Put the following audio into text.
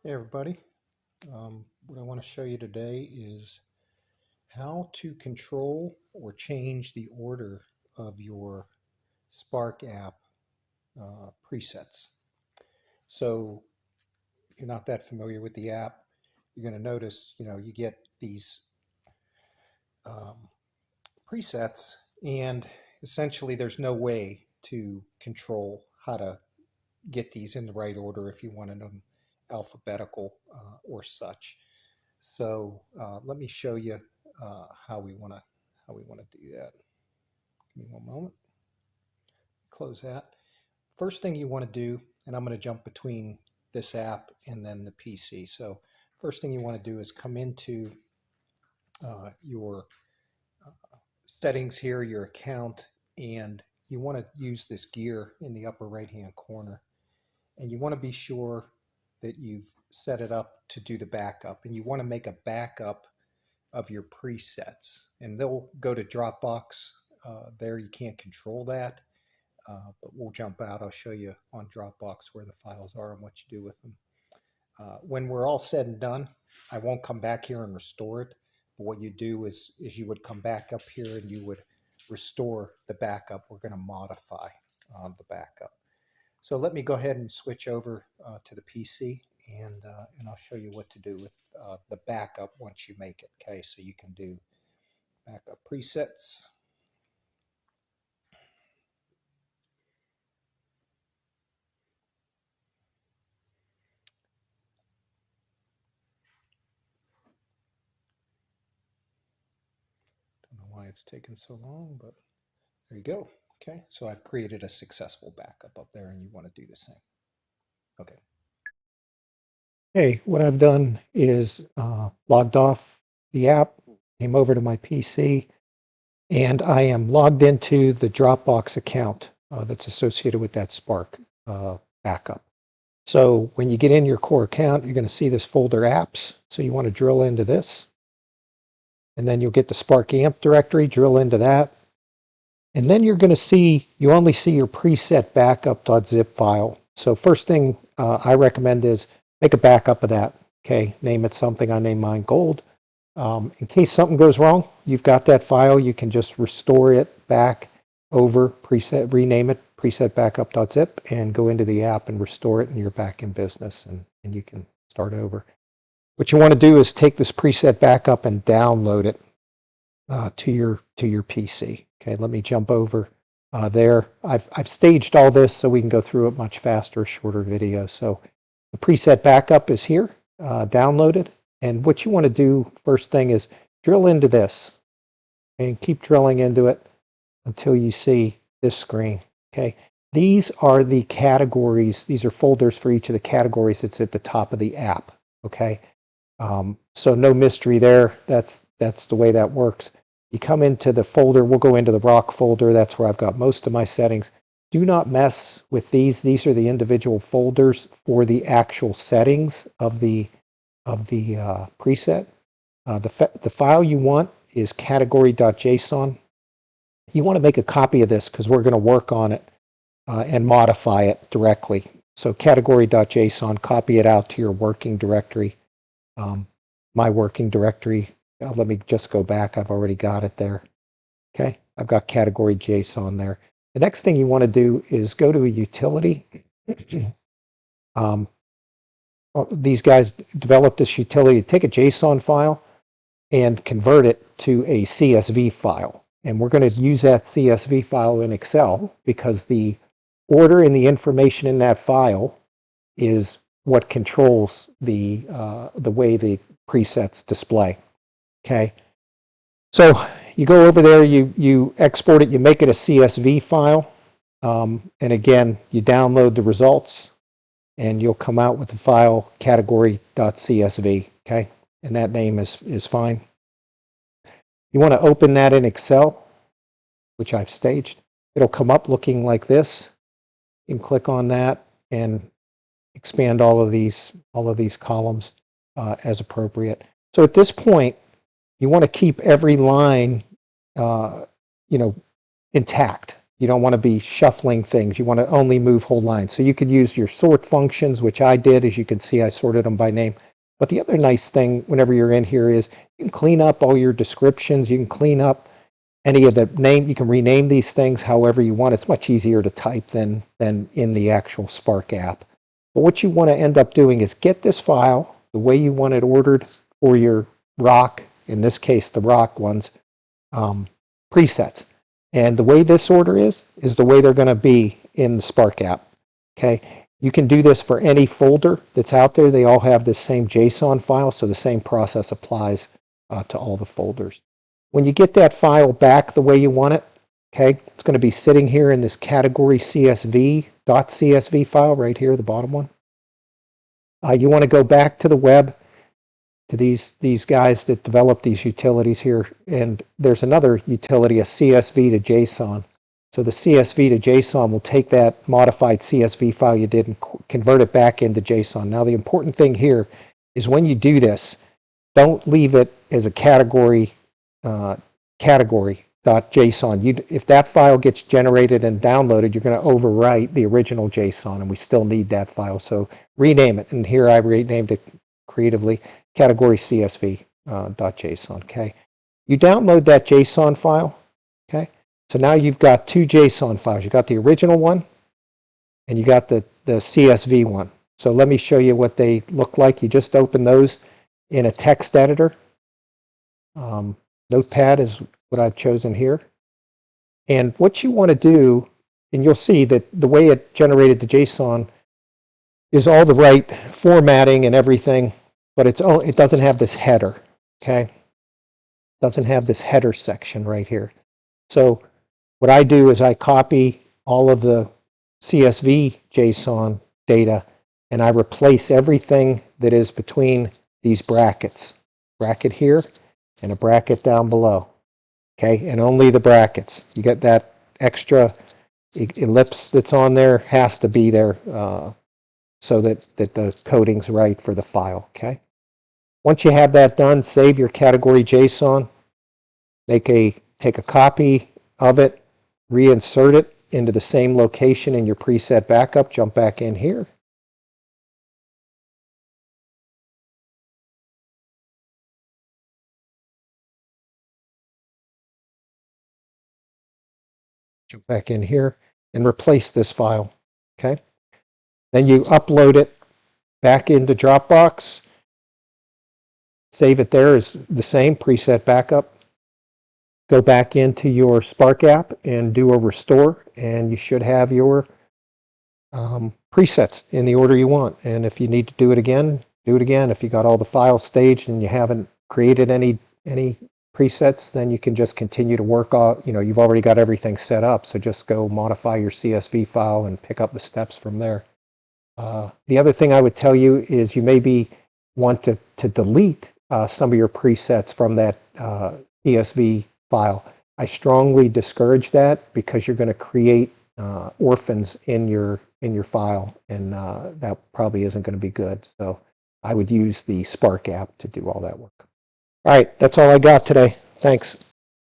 Hey everybody, what I want to show you today is how to control or change the order of your Spark app presets. So if you're not that familiar with the app, you're going to notice, you get these um, presets, and essentially there's no way to control how to get these in the right order if you wanted them alphabetical or such. So let me show you how we want to do that. Give me one moment. Close that. First thing you want to do, and I'm going to jump between this app and then the PC. So first thing you want to do is come into your settings here, your account, and you want to use this gear in the upper right hand corner. And you want to be sure that you've set it up to do the backup, and you want to make a backup of your presets, and they'll go to Dropbox. There you can't control that, but we'll jump out. I'll show you on Dropbox where the files are and what you do with them. When we're all said and done, I won't come back here and restore it, but what you do is you would come back up here and you would restore the backup. We're going to modify the backup. So let me go ahead and switch over to the PC, and I'll show you what to do with the backup once you make it. Okay, so you can do backup presets. Don't know why it's taken so long, but there you go. Okay, so I've created a successful backup up there, and you want to do the same. Okay. Okay, what I've done is logged off the app, came over to my PC, and I am logged into the Dropbox account that's associated with that Spark backup. So when you get in your core account, you're going to see this folder apps. So you want to drill into this, and then you'll get the Spark AMP directory, drill into that. And then you're going to see, you only see your preset backup.zip file. So first thing I recommend is make a backup of that. Okay, name it something. I name mine gold. In case something goes wrong, you've got that file. You can just restore it back over, preset, rename it, preset backup.zip, and go into the app and restore it, and you're back in business, and you can start over. What you want to do is take this preset backup and download it to your PC. Okay, let me jump over there. I've staged all this so we can go through it much faster, shorter video. So the preset backup is here, downloaded. And what you want to do first thing is drill into this and keep drilling into it until you see this screen. Okay, these are the categories. These are folders for each of the categories that's at the top of the app. Okay, so no mystery there. That's the way that works. You come into the folder. We'll go into the rock folder. That's where I've got most of my settings. Do not mess with these. These are the individual folders for the actual settings of the preset. The file you want is category.json. You want to make a copy of this because we're going to work on it and modify it directly. So category.json, copy it out to your working directory. My working directory, let me just go back. I've already got it there. Okay, I've got category.json there. The next thing you want to do is go to a utility. These guys developed this utility to take a JSON file and convert it to a CSV file. And we're going to use that CSV file in Excel because the order and the information in that file is what controls the way the presets display. Okay, so you go over there, you export it, you make it a CSV file, and again, you download the results, and you'll come out with the file category.csv, okay? And that name is fine. You want to open that in Excel, which I've staged. It'll come up looking like this. You can click on that and expand all of these columns as appropriate. So at this point, you want to keep every line, intact. You don't want to be shuffling things. You want to only move whole lines. So you could use your sort functions, which I did. As you can see, I sorted them by name. But the other nice thing whenever you're in here is you can clean up all your descriptions. You can clean up any of the name. You can rename these things however you want. It's much easier to type than in the actual Spark app. But what you want to end up doing is get this file the way you want it ordered for your rock, in this case, the rock ones, presets. And the way this order is the way they're going to be in the Spark app. Okay. You can do this for any folder that's out there. They all have the same JSON file, so the same process applies to all the folders. When you get that file back the way you want it, okay, it's going to be sitting here in this category .csv file right here, the bottom one. You want to go back to the web, to these guys that develop these utilities here, and there's another utility, a CSV to JSON. So the CSV to JSON will take that modified CSV file you did and convert it back into JSON. Now the important thing here is when you do this, don't leave it as a category.json. If that file gets generated and downloaded, you're going to overwrite the original JSON, and we still need that file. So rename it, and here I renamed it creatively category CSV.json. Okay, you download that JSON file. Okay, so now you've got two JSON files. You got the original one, and you got the CSV one. So let me show you what they look like. You just open those in a text editor. Notepad is what I've chosen here. And what you want to do, and you'll see that the way it generated the JSON is all the right formatting and everything, but it doesn't have this header, okay? It doesn't have this header section right here. So what I do is I copy all of the CSV JSON data, and I replace everything that is between these brackets. Bracket here and a bracket down below. Okay, and only the brackets. You get that extra ellipse that's on there has to be there so that the coding's right for the file. Okay. Once you have that done, save your category JSON. Take a copy of it, reinsert it into the same location in your preset backup. Jump back in here. Jump back in here and replace this file. Okay. Then you upload it back into Dropbox. Save it there as the same preset backup. Go back into your Spark app and do a restore, and you should have your presets in the order you want. And if you need to do it again, do it again. If you got all the files staged and you haven't created any presets, then you can just continue to work on, you've already got everything set up, so just go modify your CSV file and pick up the steps from there. The other thing I would tell you is you maybe want to delete some of your presets from that CSV file. I strongly discourage that because you're going to create orphans in your file, and that probably isn't going to be good. So I would use the Spark app to do all that work. All right, that's all I got today. Thanks.